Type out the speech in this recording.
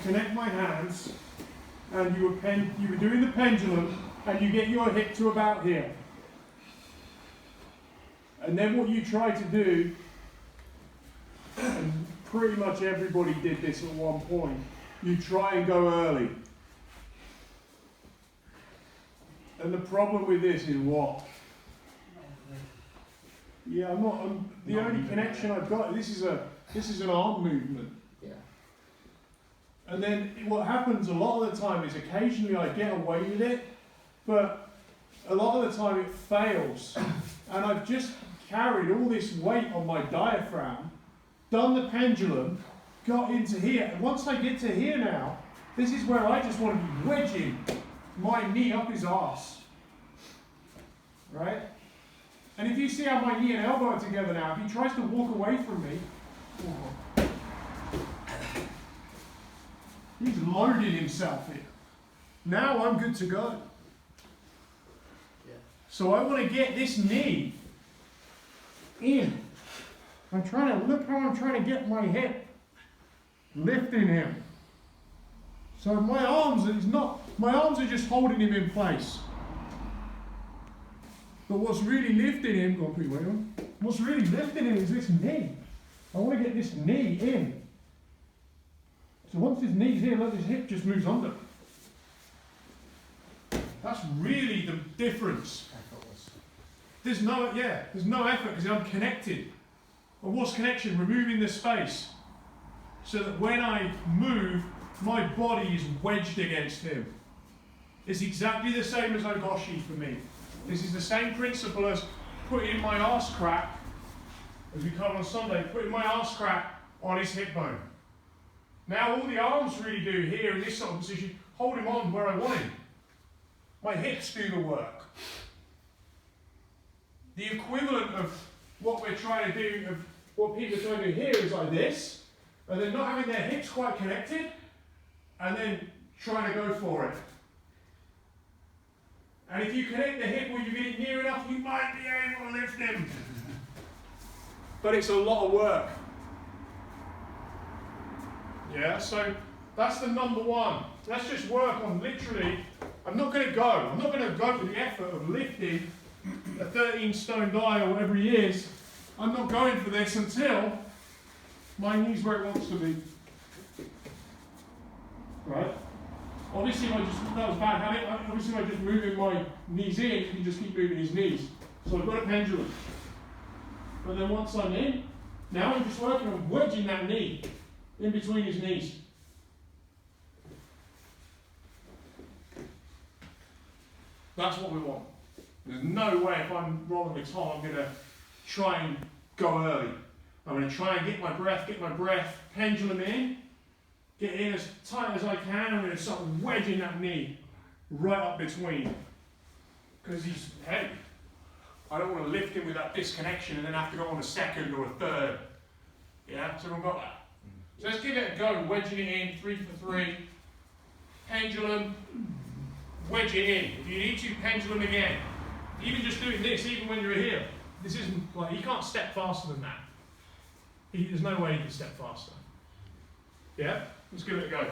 connect my hands, and you were doing the pendulum, and you get your hip to about here. And then what you try to do, and pretty much everybody did this at one point, you try and go early. And the problem with this is what? Yeah, the only connection I've got, this is an arm movement. Yeah. And then what happens a lot of the time is occasionally I get away with it, but a lot of the time it fails. And I've just carried all this weight on my diaphragm, done the pendulum, got into here. And once I get to here now, this is where I just want to be wedging my knee up his arse. Right? And if you see how my knee and elbow are together now, if he tries to walk away from me, he's loaded himself here. Now I'm good to go. Yeah. So I want to get this knee in. Look how I'm trying to get my hip lifting him. So my arms are just holding him in place. But what's really lifting him, go on, put your weight on. What's really lifting him is this knee. I want to get this knee in. So once his knee's here, look, his hip just moves under. That's really the difference. There's no effort because I'm connected. Well, what's connection? Removing the space. So that when I move, my body is wedged against him. It's exactly the same as Ogoshi for me. This is the same principle as putting my arse crack, as we come on Sunday, putting my arse crack on his hip bone. Now all the arms really do here in this sort of position, hold him on where I want him. My hips do the work. The equivalent of what we're trying to do, of what people are trying to do here is like this, and then not having their hips quite connected, and then trying to go for it. And if you connect the hip or you get it near enough, you might be able to lift him. But it's a lot of work. Yeah, so that's the number one. Let's just work on literally, I'm not going to go to the effort of lifting a 13 stone guy or whatever he is. I'm not going for this until my knee's where it wants to be. Right? Obviously, that was bad habit. Obviously, by just moving my knees in, you can just keep moving his knees. So I've got a pendulum. But then once I'm in, now I'm just working on wedging that knee in between his knees. That's what we want. There's no way if I'm rolling with Tom, I'm going to try and go early. I'm going to try and get my breath, pendulum in, get in as tight as I can. I'm going to start wedging that knee right up between. Because he's heavy. I don't want to lift him with that disconnection and then have to go on a second or a third. Yeah, so we've got that. So let's give it a go, wedging it in, 3 for 3. Pendulum, wedge it in. If you need to, pendulum again. Even just doing this, even when you're here, this isn't like, he can't step faster than that. There's no way he can step faster. Yeah? Let's give it a go.